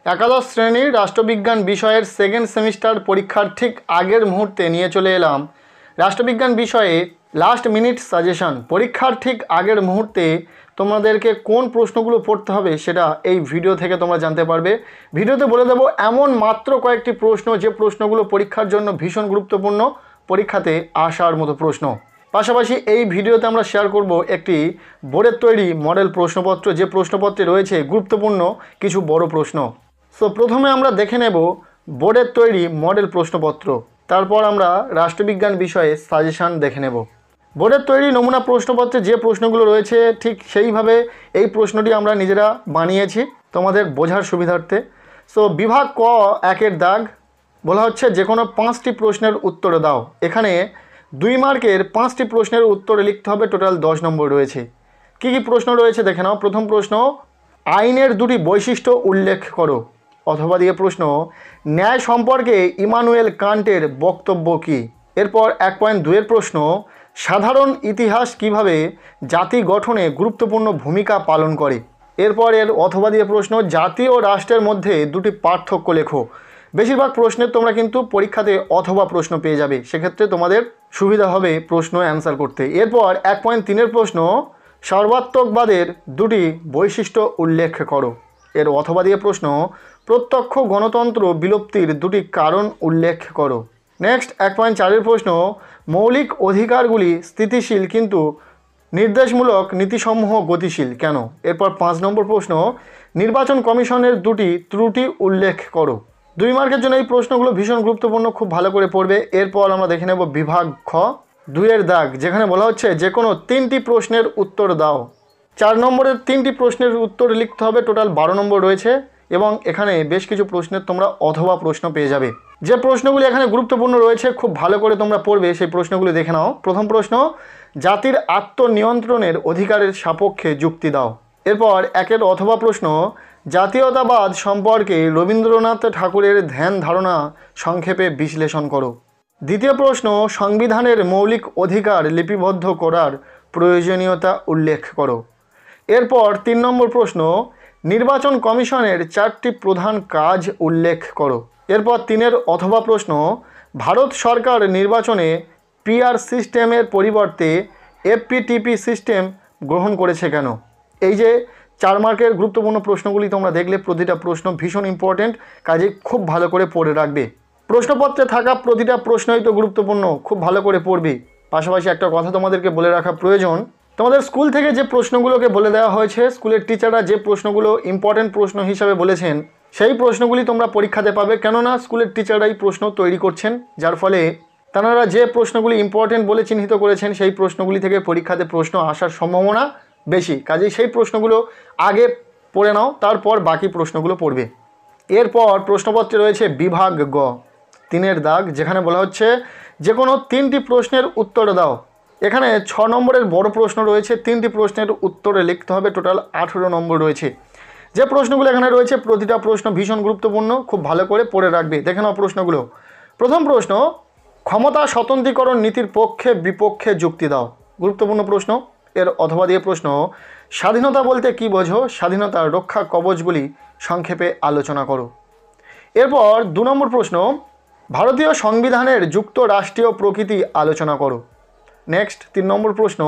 একাদশ শ্রেণীর রাষ্ট্রবিজ্ঞান বিষয়ের সেকেন্ড সেমিস্টার পরীক্ষার ঠিক আগের মুহূর্তে নিয়ে চলে এলাম রাষ্ট্রবিজ্ঞান বিষয়ে লাস্ট মিনিট সাজেশন। পরীক্ষার ঠিক আগের মুহূর্তে তোমাদেরকে কোন প্রশ্নগুলো পড়তে হবে সেটা এই ভিডিও থেকে তোমরা জানতে পারবে। ভিডিওতে বলে দেবো এমন মাত্র কয়েকটি প্রশ্ন যে প্রশ্নগুলো পরীক্ষার জন্য ভীষণ গুরুত্বপূর্ণ, পরীক্ষাতে আসার মতো প্রশ্ন। পাশাপাশি এই ভিডিওতে আমরা শেয়ার করব একটি বোর্ডের তৈরি মডেল প্রশ্নপত্র, যে প্রশ্নপত্রে রয়েছে গুরুত্বপূর্ণ কিছু বড় প্রশ্ন। সো প্রথমে আমরা দেখে নেব বোর্ডের তৈরি মডেল প্রশ্নপত্র, তারপর আমরা রাষ্ট্রবিজ্ঞান বিষয়ে সাজেশান দেখে নেব। বোর্ডের তৈরি নমুনা প্রশ্নপত্রে যে প্রশ্নগুলো রয়েছে ঠিক সেইভাবে এই প্রশ্নটি আমরা নিজেরা বানিয়েছি তোমাদের বোঝার সুবিধার্থে। সো বিভাগ ক 1-এর দাগ বলা হচ্ছে যে কোনো 5টি প্রশ্নের উত্তর দাও। এখানে 2 মার্কের 5টি প্রশ্নের উত্তর লিখতে হবে, টোটাল 10 নম্বর রয়েছে। কি কি প্রশ্ন রয়েছে দেখে নাও। প্রথম প্রশ্ন, আইনের 2টি বৈশিষ্ট্য উল্লেখ করো। অথবা দিয়ে প্রশ্ন, ন্যায় সম্পর্কে ইমানুয়েল কান্টের বক্তব্য কী। এরপর 1.2-এর প্রশ্ন, সাধারণ ইতিহাস কিভাবে জাতি গঠনে গুরুত্বপূর্ণ ভূমিকা পালন করে। এরপর এর অথবা দিয়ে প্রশ্ন, জাতি ও রাষ্ট্রের মধ্যে 2টি পার্থক্য লেখো। বেশিরভাগ প্রশ্নের তোমরা কিন্তু পরীক্ষাতে অথবা প্রশ্ন পেয়ে যাবে, সেক্ষেত্রে তোমাদের সুবিধা হবে প্রশ্ন অ্যান্সার করতে। এরপর 1.3-এর প্রশ্ন, সর্বাত্মকবাদের 2টি বৈশিষ্ট্য উল্লেখ করো। এর অথবা দিয়ে প্রশ্ন, প্রত্যক্ষ গণতন্ত্র বিলুপ্তির 2টি কারণ উল্লেখ করো। নেক্সট 1.4-এর প্রশ্ন, মৌলিক অধিকারগুলি স্থিতিশীল কিন্তু নির্দেশমূলক নীতিসমূহ গতিশীল কেন। এরপর 5 নম্বর প্রশ্ন, নির্বাচন কমিশনের 2টি ত্রুটি উল্লেখ করো। 2 মার্কের জন্য এই প্রশ্নগুলো ভীষণ গুরুত্বপূর্ণ, খুব ভালো করে পড়বে। এরপর আমরা দেখে নেব বিভাগ খ 2-এর দাগ, যেখানে বলা হচ্ছে যে কোনো 3টি প্রশ্নের উত্তর দাও। 4 নম্বরের 3টি প্রশ্নের উত্তর লিখতে হবে, টোটাল 12 নম্বর রয়েছে এবং এখানে বেশ কিছু প্রশ্নের তোমরা অথবা প্রশ্ন পেয়ে যাবে। যে প্রশ্নগুলি এখানে গুরুত্বপূর্ণ রয়েছে খুব ভালো করে তোমরা পড়বে, সেই প্রশ্নগুলি দেখে নাও। প্রথম প্রশ্ন, জাতির আত্মনিয়ন্ত্রণের অধিকারের সপক্ষে যুক্তি দাও। এরপর 1-এর অথবা প্রশ্ন, জাতীয়তাবাদ সম্পর্কে রবীন্দ্রনাথ ঠাকুরের ধ্যান ধারণা সংক্ষেপে বিশ্লেষণ করো। দ্বিতীয় প্রশ্ন, সংবিধানের মৌলিক অধিকার লিপিবদ্ধ করার প্রয়োজনীয়তা উল্লেখ করো। এরপর 3 নম্বর প্রশ্ন, নির্বাচন কমিশনের 4টি প্রধান কাজ উল্লেখ করো। এরপর 3-এর অথবা প্রশ্ন, ভারত সরকার নির্বাচনে পিআর সিস্টেমের পরিবর্তে এফপিটিপি সিস্টেম গ্রহণ করেছে কেন। এই যে 4 মার্কের গুরুত্বপূর্ণ প্রশ্নগুলি তোমরা দেখলে, প্রতিটা প্রশ্ন ভীষণ ইম্পর্টেন্ট, কাজে খুব ভালো করে পড়ে রাখবে। প্রশ্নপত্রে থাকা প্রতিটা প্রশ্নই তো গুরুত্বপূর্ণ, খুব ভালো করে পড়বে। পাশাপাশি একটা কথা তোমাদেরকে বলে রাখা প্রয়োজন, তোমাদের স্কুল থেকে যে প্রশ্নগুলোকে বলে দেওয়া হয়েছে, স্কুলের টিচাররা যে প্রশ্নগুলো ইম্পর্টেন্ট প্রশ্ন হিসাবে বলেছেন সেই প্রশ্নগুলি তোমরা পরীক্ষাতে পাবে। কেননা স্কুলের টিচাররাই প্রশ্ন তৈরি করছেন, যার ফলে তারা যে প্রশ্নগুলি ইম্পর্টেন্ট বলে চিহ্নিত করেছেন সেই প্রশ্নগুলি থেকে পরীক্ষাতে প্রশ্ন আসার সম্ভাবনা বেশি। কাজেই সেই প্রশ্নগুলো আগে পড়ে নাও, তারপর বাকি প্রশ্নগুলো পড়বে। এরপর প্রশ্নপত্রে রয়েছে বিভাগ গ 3-এর দাগ, যেখানে বলা হচ্ছে যে কোনো 3টি প্রশ্নের উত্তর দাও। এখানে 6 নম্বরের বড় প্রশ্ন রয়েছে, 3টি প্রশ্নের উত্তরে লিখতে হবে, টোটাল 18 নম্বর রয়েছে। যে প্রশ্নগুলো এখানে রয়েছে প্রতিটা প্রশ্ন ভীষণ গুরুত্বপূর্ণ, খুব ভালো করে পড়ে রাখবে। দেখে নাও প্রশ্নগুলো। প্রথম প্রশ্ন, ক্ষমতা স্বতন্ত্রীকরণ নীতির পক্ষে বিপক্ষে যুক্তি দাও। গুরুত্বপূর্ণ প্রশ্ন। এর অথবা দিয়ে প্রশ্ন, স্বাধীনতা বলতে কী বোঝো, স্বাধীনতার রক্ষা কবচগুলি সংক্ষেপে আলোচনা করো। এরপর 2 নম্বর প্রশ্ন, ভারতীয় সংবিধানের যুক্তরাষ্ট্রীয় প্রকৃতি আলোচনা করো। নেক্সট 3 নম্বর প্রশ্ন,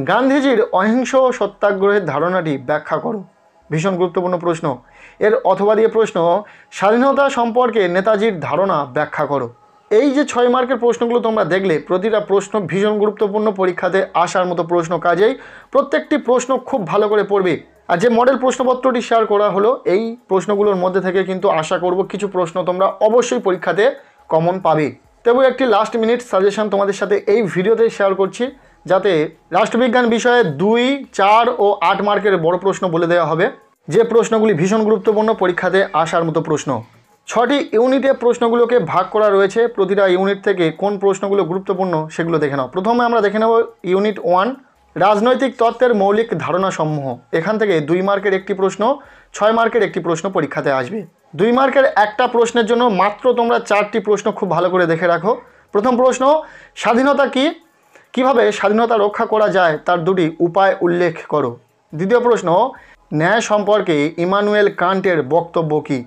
গান্ধীজির অহিংস সত্যাগ্রহের ধারণাটি ব্যাখ্যা করো। ভীষণ গুরুত্বপূর্ণ প্রশ্ন। এর অথবা দিয়ে প্রশ্ন, স্বাধীনতা সম্পর্কে নেতাজির ধারণা ব্যাখ্যা করো। এই যে 6 মার্কের প্রশ্নগুলো তোমরা দেখলে, প্রতিটা প্রশ্ন ভীষণ গুরুত্বপূর্ণ, পরীক্ষাতে আসার মতো প্রশ্ন, কাজেই প্রত্যেকটি প্রশ্ন খুব ভালো করে পড়বে। আর যে মডেল প্রশ্নপত্রটি শেয়ার করা হলো, এই প্রশ্নগুলোর মধ্যে থেকে কিন্তু আশা করব কিছু প্রশ্ন তোমরা অবশ্যই পরীক্ষাতে কমন পাবে। তবে একটি লাস্ট মিনিট সাজেশন তোমাদের সাথে এই ভিডিওতে শেয়ার করছি, যাতে রাষ্ট্রবিজ্ঞান বিষয়ে 2, 4 ও 8 মার্কের বড় প্রশ্ন বলে দেওয়া হবে, যে প্রশ্নগুলি ভীষণ গুরুত্বপূর্ণ, পরীক্ষাতে আসার মতো প্রশ্ন। 6টি ইউনিটে প্রশ্নগুলোকে ভাগ করা রয়েছে, প্রতিটা ইউনিট থেকে কোন প্রশ্নগুলো গুরুত্বপূর্ণ সেগুলো দেখে নাও। প্রথমে আমরা দেখে নেব ইউনিট 1, রাজনৈতিক তত্ত্বের মৌলিক ধারণা সমূহ। এখান থেকে 2 মার্কের একটি প্রশ্ন, 6 মার্কের একটি প্রশ্ন পরীক্ষাতে আসবে। 2 মার্কের একটা প্রশ্নের জন্য মাত্র তোমরা 4টি প্রশ্ন খুব ভালো করে দেখে রাখো। প্রথম প্রশ্ন, স্বাধীনতা কি, কিভাবে স্বাধীনতা রক্ষা করা যায় তার 2টি উপায় উল্লেখ করো। দ্বিতীয় প্রশ্ন, ন্যায় সম্পর্কে ইমানুয়েল কান্টের বক্তব্য কী।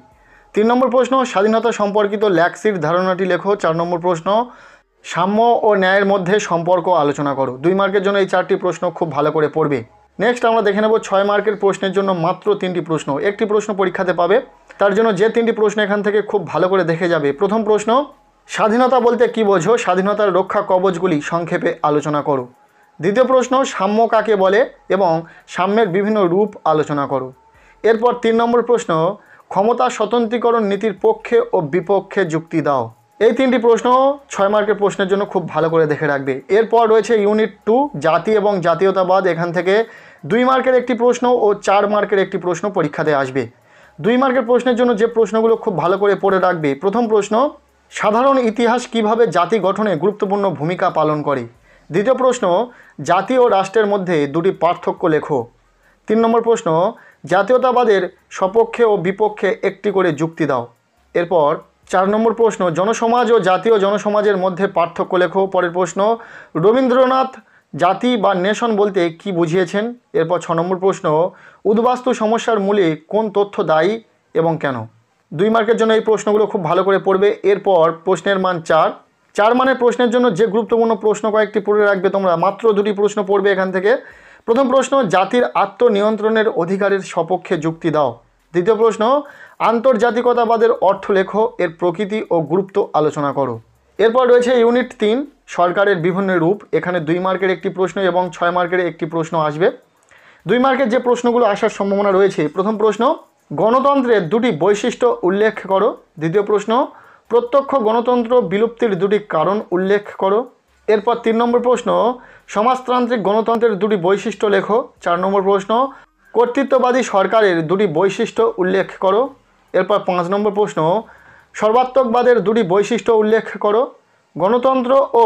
3 নম্বর প্রশ্ন, স্বাধীনতা সম্পর্কিত ল্যাক্সির ধারণাটি লেখো। 4 নম্বর প্রশ্ন, সাম্য ও ন্যায়ের মধ্যে সম্পর্ক আলোচনা করো। 2 মার্কের জন্য এই 4টি প্রশ্ন খুব ভালো করে পড়বে। নেক্সট আমরা দেখে নেব 6 মার্কের প্রশ্নের জন্য মাত্র 3টি প্রশ্ন। একটি প্রশ্ন পরীক্ষাতে পাবে, তার জন্য যে 3টি প্রশ্ন এখান থেকে খুব ভালো করে দেখে যাবে। প্রথম প্রশ্ন, স্বাধীনতা বলতে কী বোঝো? স্বাধীনতার রক্ষা কবচগুলি সংক্ষেপে আলোচনা করো। দ্বিতীয় প্রশ্ন, সাম্য কাকে বলে এবং সাম্যের বিভিন্ন রূপ আলোচনা করো। এরপর 3 নম্বর প্রশ্ন, ক্ষমতা স্বতন্ত্রীকরণ নীতির পক্ষে ও বিপক্ষে যুক্তি দাও। এই 3টি প্রশ্ন 6 মার্কের প্রশ্নের জন্য খুব ভালো করে দেখে রাখবে। এরপর রয়েছে ইউনিট 2, জাতি এবং জাতীয়তাবাদ। এখান থেকে 2 মার্কের একটি প্রশ্ন ও 4 মার্কের একটি প্রশ্ন পরীক্ষাতে আসবে। 2 মার্কের প্রশ্নের জন্য যে প্রশ্নগুলো খুব ভালো করে পড়ে রাখবে। প্রথম প্রশ্ন, সাধারণ ইতিহাস কিভাবে জাতি গঠনে গুরুত্বপূর্ণ ভূমিকা পালন করে। দ্বিতীয় প্রশ্ন, জাতি ও রাষ্ট্রের মধ্যে দুটি পার্থক্য লেখো। 3 নম্বর প্রশ্ন, জাতীয়তাবাদের সপক্ষে ও বিপক্ষে একটি করে যুক্তি দাও। এরপর 4 নম্বর প্রশ্ন, জনসমাজ ও জাতীয় জনসমাজের মধ্যে পার্থক্য লেখো। পরের প্রশ্ন, রবীন্দ্রনাথ জাতি বা নেশন বলতে কি বুঝিয়েছেন। এরপর 6 নম্বর প্রশ্ন, উদ্বাস্তু সমস্যার মূলে কোন তথ্য দায়ী এবং কেন। 2 মার্কের জন্য এই প্রশ্নগুলো খুব ভালো করে পড়বে। এরপর প্রশ্নের মান 4 মানের প্রশ্নের জন্য যে গুরুত্বপূর্ণ প্রশ্ন কয়েকটি পড়ে রাখবে তোমরা। মাত্র 2টি প্রশ্ন পড়বে এখান থেকে। প্রথম প্রশ্ন, জাতির আত্মনিয়ন্ত্রণের অধিকারের সপক্ষে যুক্তি দাও। দ্বিতীয় প্রশ্ন, আন্তর্জাতিকতাবাদের অর্থ লেখো, এর প্রকৃতি ও গুরুত্ব আলোচনা করো। এরপর রয়েছে ইউনিট 3, সরকারের বিভিন্ন রূপ। এখানে 2 মার্কের একটি প্রশ্ন এবং 6 মার্কের একটি প্রশ্ন আসবে। 2 মার্কের যে প্রশ্নগুলো আসার সম্ভাবনা রয়েছে। প্রথম প্রশ্ন, গণতন্ত্রের দুটি বৈশিষ্ট্য উল্লেখ করো। দ্বিতীয় প্রশ্ন, প্রত্যক্ষ গণতন্ত্র বিলুপ্তির দুটি কারণ উল্লেখ করো। এরপর 3 নম্বর প্রশ্ন, সমাজতান্ত্রিক গণতন্ত্রের দুটি বৈশিষ্ট্য লেখো। 4 নম্বর প্রশ্ন, কর্তৃত্ববাদী সরকারের দুটি বৈশিষ্ট্য উল্লেখ করো। এরপর 5 নম্বর প্রশ্ন, সর্বাত্মকবাদের দুটি বৈশিষ্ট্য উল্লেখ করো। গণতন্ত্র ও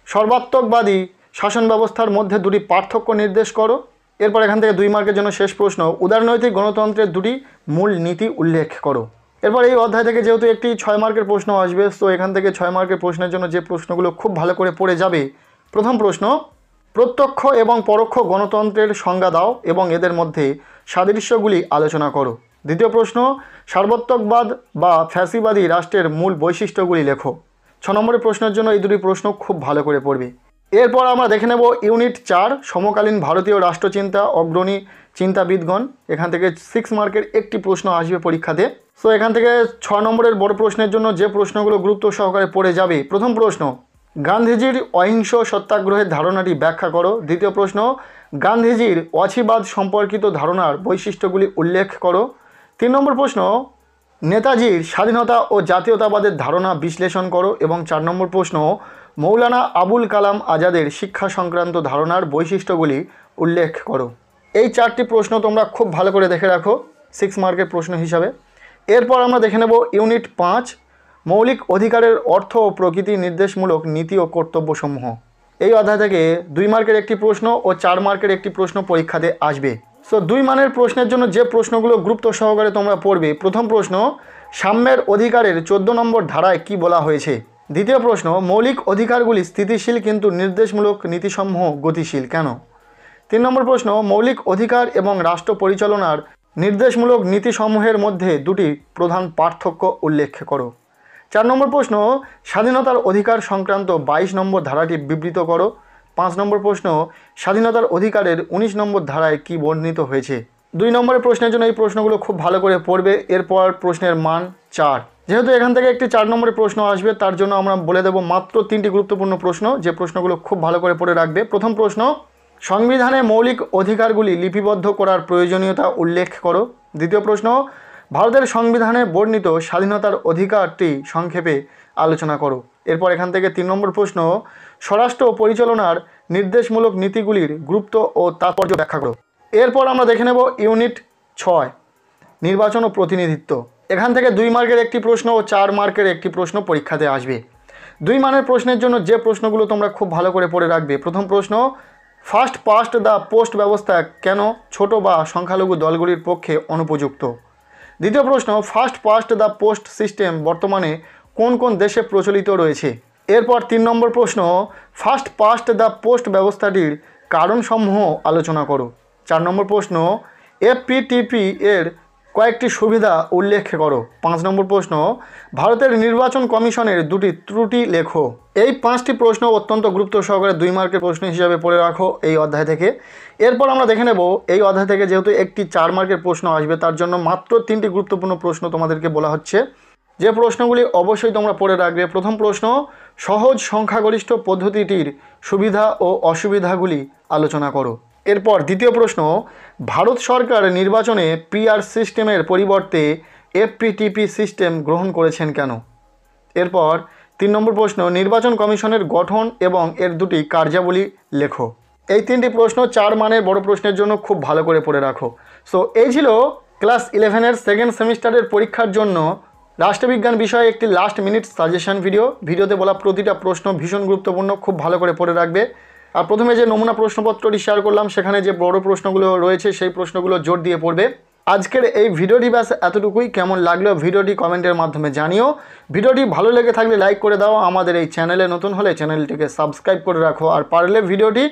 সর্বাত্মকবাদী শাসন ব্যবস্থার মধ্যে দুটি পার্থক্য নির্দেশ করো। এরপর এখান থেকে 2 মার্কের জন্য শেষ প্রশ্ন, উদারনৈতিক গণতন্ত্রের দুটি মূল নীতি উল্লেখ করো। এরপর এই অধ্যায় থেকে যেহেতু একটি 6 মার্কের প্রশ্ন আসবে, তো এখান থেকে 6 মার্কের প্রশ্নের জন্য যে প্রশ্নগুলো খুব ভালো করে পড়ে যাবে। প্রথম প্রশ্ন, প্রত্যক্ষ এবং পরোক্ষ গণতন্ত্রের সংজ্ঞা দাও এবং এদের মধ্যে সাদৃশ্যগুলি আলোচনা করো। দ্বিতীয় প্রশ্ন, সার্বত্রিকবাদ বা ফ্যাসিবাদী রাষ্ট্রের মূল বৈশিষ্ট্যগুলি লেখো। 6 নম্বরের প্রশ্নের জন্য এই দুটি প্রশ্ন খুব ভালো করে পড়বে। এরপর আমরা দেখে নেব ইউনিট 4, সমকালীন ভারতীয় রাষ্ট্রচিন্তা অগ্রণী চিন্তাবিদগণ। এখান থেকে 6 মার্কের একটি প্রশ্ন আসবে পরীক্ষাতে। সো এখান থেকে 6 নম্বরের বড় প্রশ্নের জন্য যে প্রশ্নগুলো গুরুত্ব সহকারে পড়ে যাবে। প্রথম প্রশ্ন, গান্ধীজির অহিংস সত্যাগ্রহের ধারণাটি ব্যাখ্যা করো। দ্বিতীয় প্রশ্ন, গান্ধীজির অছিবাদ সম্পর্কিত ধারণার বৈশিষ্ট্যগুলি উল্লেখ করো। 3 নম্বর প্রশ্ন, নেতাজির স্বাধীনতা ও জাতীয়তাবাদের ধারণা বিশ্লেষণ করো। এবং 4 নম্বর প্রশ্ন, মৌলানা আবুল কালাম আজাদের শিক্ষা সংক্রান্ত ধারণার বৈশিষ্ট্যগুলি উল্লেখ করো। এই 4টি প্রশ্ন তোমরা খুব ভালো করে দেখে রাখো 6 মার্কের প্রশ্ন হিসাবে। এরপর আমরা দেখে নেব ইউনিট 5, মৌলিক অধিকারের অর্থ ও প্রকৃতি নির্দেশমূলক নীতি ও কর্তব্যসমূহ। এই অধ্যায় থেকে 2 মার্কের একটি প্রশ্ন ও 4 মার্কের একটি প্রশ্ন পরীক্ষাতে আসবে। সো 2 মানের প্রশ্নের জন্য যে প্রশ্নগুলো গুরুত্ব সহকারে তোমরা পড়বে। প্রথম প্রশ্ন, সাম্যের অধিকারের 14 নম্বর ধারায় কি বলা হয়েছে। দ্বিতীয় প্রশ্ন, মৌলিক অধিকারগুলি স্থিতিশীল কিন্তু নির্দেশমূলক নীতিসমূহ গতিশীল কেন। 3 নম্বর প্রশ্ন, মৌলিক অধিকার এবং রাষ্ট্র পরিচালনার নির্দেশমূলক নীতিসমূহের মধ্যে দুটি প্রধান পার্থক্য উল্লেখ করো। 4 নম্বর প্রশ্ন, স্বাধীনতার অধিকার সংক্রান্ত 22 নম্বর ধারাটি বিবৃত করো। 5 নম্বর প্রশ্ন, স্বাধীনতার অধিকারের 19 নম্বর ধারায় কি বর্ণিত হয়েছে। 2 নম্বরের প্রশ্নের জন্য এই প্রশ্নগুলো খুব ভালো করে পড়বে। এরপর প্রশ্নের মান 4। যেহেতু এখান থেকে একটি 4 নম্বরের প্রশ্ন আসবে, তার জন্য আমরা বলে দেব মাত্র 3টি গুরুত্বপূর্ণ প্রশ্ন, যে প্রশ্নগুলো খুব ভালো করে পড়ে রাখবে। প্রথম প্রশ্ন, সংবিধানে মৌলিক অধিকারগুলি লিপিবদ্ধ করার প্রয়োজনীয়তা উল্লেখ করো। দ্বিতীয় প্রশ্ন, ভারতের সংবিধানে বর্ণিত স্বাধীনতার অধিকারটি সংক্ষেপে আলোচনা করো। এরপর এখান থেকে 3 নম্বর প্রশ্ন, স্বরাষ্ট্র পরিচালনার নির্দেশমূলক নীতিগুলির গুরুত্ব ও তাৎপর্য ব্যাখ্যা করো। এরপর আমরা দেখে নেব ইউনিট 6, নির্বাচন ও প্রতিনিধিত্ব। এখান থেকে 2 মার্কের একটি প্রশ্ন ও 4 মার্কের একটি প্রশ্ন পরীক্ষাতে আসবে। 2 মানের প্রশ্নের জন্য যে প্রশ্নগুলো তোমরা খুব ভালো করে পড়ে রাখবে। প্রথম প্রশ্ন, ফার্স্ট পাস্ট দ্য পোস্ট ব্যবস্থা কেন ছোট বা সংখ্যালঘু দলগুলির পক্ষে অনুপযুক্ত। দ্বিতীয় প্রশ্ন, first past the post system বর্তমানে কোন কোন দেশে প্রচলিত রয়েছে। এরপর 3 নম্বর প্রশ্ন, ফার্স্ট পাস্ট দ্য পোস্ট ব্যবস্থাটির কারণসমূহ আলোচনা করো। 4 নম্বর প্রশ্ন, এফপিটিপি এর কয়েকটি সুবিধা উল্লেখ করো। 5 নম্বর প্রশ্ন, ভারতের নির্বাচন কমিশনের দুটি ত্রুটি লেখো। এই 5টি প্রশ্ন অত্যন্ত গুরুত্ব সহকারে 2 মার্কের প্রশ্ন হিসাবে পড়ে রাখো এই অধ্যায় থেকে। এরপর আমরা দেখে নেব এই অধ্যায় থেকে যেহেতু একটি 4 মার্কের প্রশ্ন আসবে, তার জন্য মাত্র 3টি গুরুত্বপূর্ণ প্রশ্ন তোমাদেরকে বলা হচ্ছে, যে প্রশ্নগুলি অবশ্যই তোমরা পড়ে রাখবে। প্রথম প্রশ্ন, সহজ সংখ্যাগরিষ্ঠ পদ্ধতিটির সুবিধা ও অসুবিধাগুলি আলোচনা করো। এরপর দ্বিতীয় প্রশ্ন, ভারত সরকার নির্বাচনে পিআর সিস্টেমের পরিবর্তে এফপিটিপি সিস্টেম গ্রহণ করেছেন কেন? এরপর 3 নম্বর প্রশ্ন, নির্বাচন কমিশনের গঠন এবং এর দুটি কার্যাবলী লেখো। এই 3টি প্রশ্ন 4 মানের বড় প্রশ্নের জন্য খুব ভালো করে পড়ে রাখো। সো এই ছিল ক্লাস 11-এর সেকেন্ড সেমিস্টারের পরীক্ষার জন্য রাষ্ট্রবিজ্ঞান বিষয়ে একটি লাস্ট মিনিট সাজেশন ভিডিওতে বলা প্রতিটা প্রশ্ন ভীষণ গুরুত্বপূর্ণ, খুব ভালো করে পড়ে রাখবে। আর প্রথমে যে নমুনা প্রশ্নপত্রটি শেয়ার করলাম সেখানে যে বড় প্রশ্নগুলো রয়েছে সেই প্রশ্নগুলো জোর দিয়ে পড়বে। আজকের এই ভিডিওটি ব্যাস এতটুকুই। কেমন লাগলো ভিডিওটি কমেন্টের মাধ্যমে জানিও। ভিডিওটি ভালো লেগে থাকলে লাইক করে দাও। আমাদের এই চ্যানেলে নতুন হলে চ্যানেলটিকে সাবস্ক্রাইব করে রাখো। আর পারলে ভিডিওটি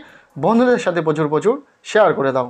বন্ধুদের সাথে প্রচুর শেয়ার করে দাও।